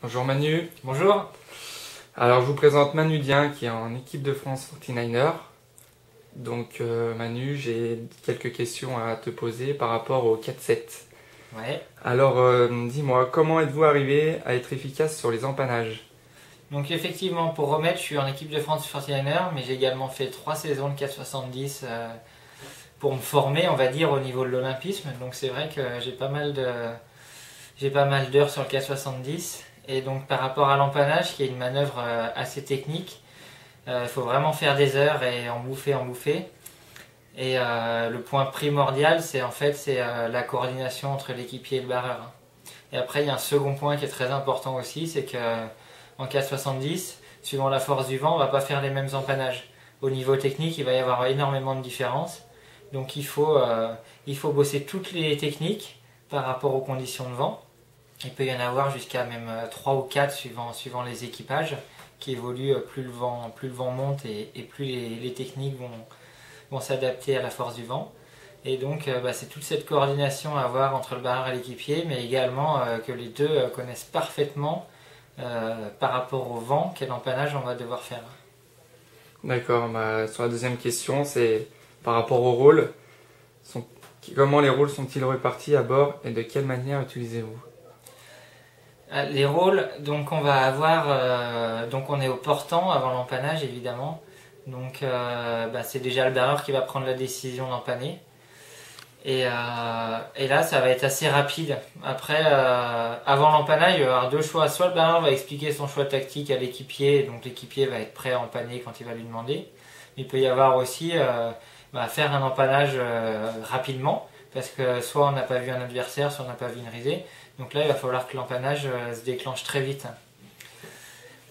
Bonjour Manu. Bonjour. Alors je vous présente Manu Dien qui est en équipe de France 49ers. Donc Manu, j'ai quelques questions à te poser par rapport au 4-7. Ouais. Alors dis-moi, comment êtes-vous arrivé à être efficace sur les empannages? Donc effectivement, pour remettre, je suis en équipe de France 49ers, mais j'ai également fait 3 saisons de 4,70 pour me former, on va dire, au niveau de l'olympisme. Donc c'est vrai que j'ai pas mal d'heures sur le 4,70. Et donc par rapport à l'empannage, qui est une manœuvre assez technique, il faut vraiment faire des heures et en bouffer. Et le point primordial, c'est la coordination entre l'équipier et le barreur. Et après, il y a un second point qui est très important aussi, c'est que en 4,70, suivant la force du vent, on ne va pas faire les mêmes empannages. Au niveau technique, il va y avoir énormément de différences. Donc il faut bosser toutes les techniques par rapport aux conditions de vent. Il peut y en avoir jusqu'à même 3 ou 4 suivant les équipages qui évoluent plus le vent monte et plus les techniques vont s'adapter à la force du vent. Et donc c'est toute cette coordination à avoir entre le barreur et l'équipier, mais également que les deux connaissent parfaitement par rapport au vent quel empannage on va devoir faire. D'accord, sur la deuxième question, c'est par rapport au rôle. Comment les rôles sont-ils répartis à bord et de quelle manière utilisez-vous? Les rôles, donc on va avoir, donc on est au portant avant l'empannage évidemment. Donc c'est déjà le barreur qui va prendre la décision d'empanner. Et là, ça va être assez rapide. Après, avant l'empannage, il va y avoir deux choix. Soit le barreur va expliquer son choix tactique à l'équipier, donc l'équipier va être prêt à empanner quand il va lui demander. Il peut y avoir aussi faire un empannage rapidement, parce que soit on n'a pas vu un adversaire, soit on n'a pas vu une risée. Donc là, il va falloir que l'empannage se déclenche très vite.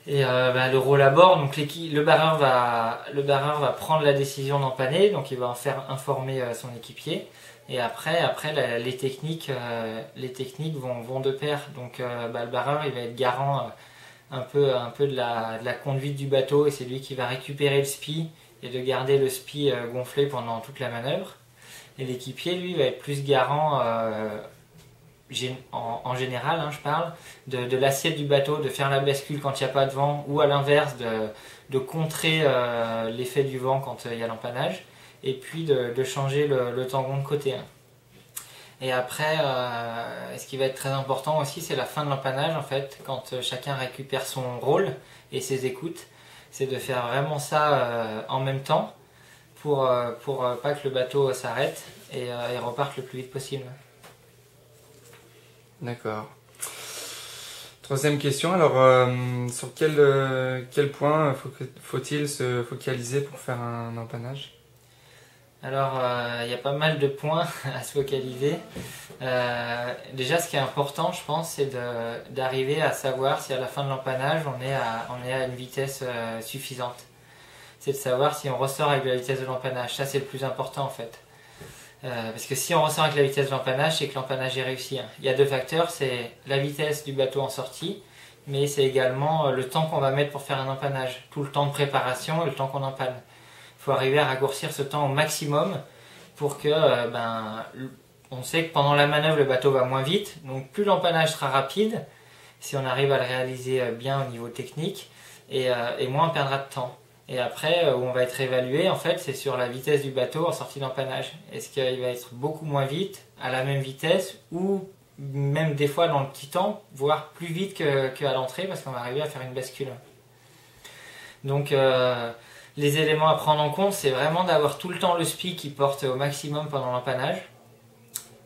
Et le rôle à bord, donc le barreur va prendre la décision d'empanner, donc il va en faire informer son équipier. Et après les techniques vont de pair. Donc le barreur il va être garant un peu de la conduite du bateau, et c'est lui qui va récupérer le spi et de garder le spi gonflé pendant toute la manœuvre. Et l'équipier lui va être plus garant en général, je parle, de l'assiette du bateau, de faire la bascule quand il n'y a pas de vent, ou à l'inverse, de contrer l'effet du vent quand il y a l'empannage, et puis de changer le tangon de côté. Et après, ce qui va être très important aussi, c'est la fin de l'empannage, en fait, quand chacun récupère son rôle et ses écoutes, c'est de faire vraiment ça en même temps pour pas que le bateau s'arrête et reparte le plus vite possible. D'accord. Troisième question, alors sur quel point faut-il se focaliser pour faire un empannage? Alors, il y a pas mal de points à se focaliser. Déjà, ce qui est important, je pense, c'est d'arriver à savoir si à la fin de l'empannage, on est à une vitesse suffisante. C'est de savoir si on ressort avec la vitesse de l'empannage. Ça, c'est le plus important, en fait. Parce que si on ressort avec la vitesse de l'empannage, c'est que l'empannage est réussi. Il y a deux facteurs, c'est la vitesse du bateau en sortie, mais c'est également le temps qu'on va mettre pour faire un empannage. Tout le temps de préparation et le temps qu'on empanne. Il faut arriver à raccourcir ce temps au maximum pour que, on sait que pendant la manœuvre, le bateau va moins vite. Donc plus l'empannage sera rapide, si on arrive à le réaliser bien au niveau technique, et moins on perdra de temps. Et après, où on va être évalué, en fait, c'est sur la vitesse du bateau en sortie d'empannage. Est-ce qu'il va être beaucoup moins vite, à la même vitesse, ou même des fois dans le petit temps, voire plus vite qu'à l'entrée, parce qu'on va arriver à faire une bascule. Donc, les éléments à prendre en compte, c'est vraiment d'avoir tout le temps le spi qui porte au maximum pendant l'empannage,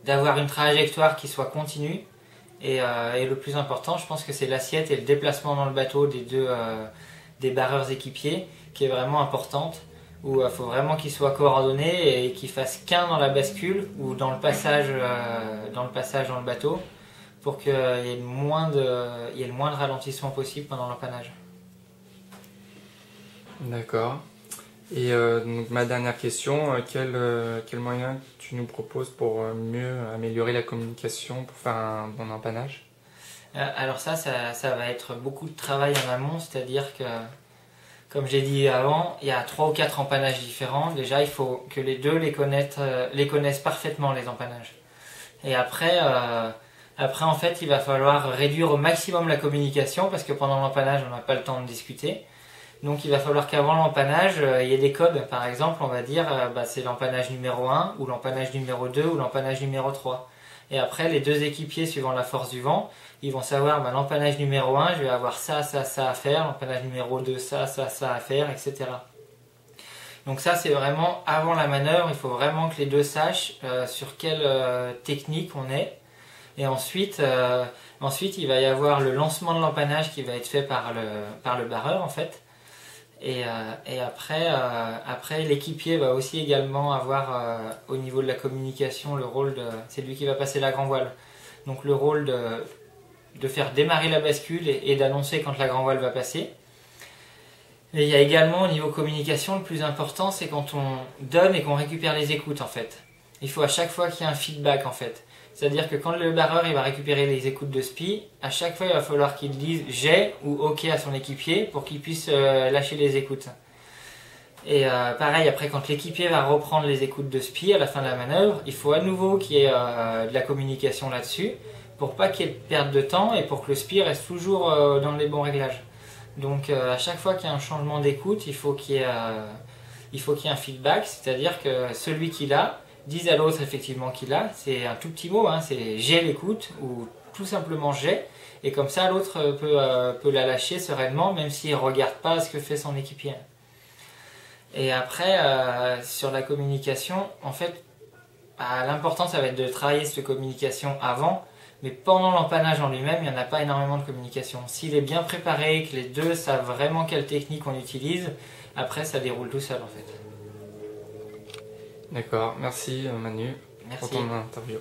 d'avoir une trajectoire qui soit continue, et le plus important, je pense que c'est l'assiette et le déplacement dans le bateau des barreurs équipiers, qui est vraiment importante, où il faut vraiment qu'ils soient coordonnés et qu'ils fassent qu'un dans la bascule ou dans le passage dans le bateau, pour qu'il y ait le moins de ralentissement possible pendant l'empannage. D'accord. Et donc ma dernière question, quel moyen tu nous proposes pour mieux améliorer la communication pour faire un bon empannage? Alors ça va être beaucoup de travail en amont, c'est-à-dire que, comme j'ai dit avant, il y a 3 ou 4 empannages différents. Déjà, il faut que les deux les connaissent parfaitement, les empannages. Et après, Après, en fait, il va falloir réduire au maximum la communication parce que pendant l'empannage, on n'a pas le temps de discuter. Donc, il va falloir qu'avant l'empannage, il y ait des codes. Par exemple, on va dire c'est l'empannage numéro 1 ou l'empannage numéro 2 ou l'empannage numéro 3. Et après, les deux équipiers, suivant la force du vent, ils vont savoir l'empannage numéro 1, je vais avoir ça, ça, ça à faire. L'empannage numéro 2, ça, ça, ça à faire, etc. Donc ça, c'est vraiment avant la manœuvre. Il faut vraiment que les deux sachent sur quelle technique on est. Et ensuite, il va y avoir le lancement de l'empannage qui va être fait par le barreur en fait. Et après l'équipier va aussi également avoir au niveau de la communication le rôle de... C'est lui qui va passer la grand voile. Donc le rôle de faire démarrer la bascule et d'annoncer quand la grand voile va passer. Et il y a également au niveau communication, le plus important c'est quand on donne et qu'on récupère les écoutes en fait. Il faut à chaque fois qu'il y ait un feedback en fait. C'est-à-dire que quand le barreur il va récupérer les écoutes de SPI, à chaque fois il va falloir qu'il dise j'ai ou ok à son équipier pour qu'il puisse lâcher les écoutes. Et pareil, après quand l'équipier va reprendre les écoutes de SPI à la fin de la manœuvre, il faut à nouveau qu'il y ait de la communication là-dessus pour pas qu'il y ait de perte de temps et pour que le SPI reste toujours dans les bons réglages. Donc à chaque fois qu'il y a un changement d'écoute, il faut qu'il y ait un feedback, c'est-à-dire que celui qui l'a dise à l'autre effectivement qu'il a, c'est un tout petit mot, hein, c'est j'ai l'écoute ou tout simplement j'ai, et comme ça l'autre peut la lâcher sereinement même s'il ne regarde pas ce que fait son équipier. Et après, sur la communication, en fait, l'important ça va être de travailler cette communication avant, mais pendant l'empannage en lui-même, il n'y en a pas énormément de communication. S'il est bien préparé, que les deux savent vraiment quelle technique on utilise, après ça déroule tout seul en fait. D'accord, merci Manu pour Merci. ton interview.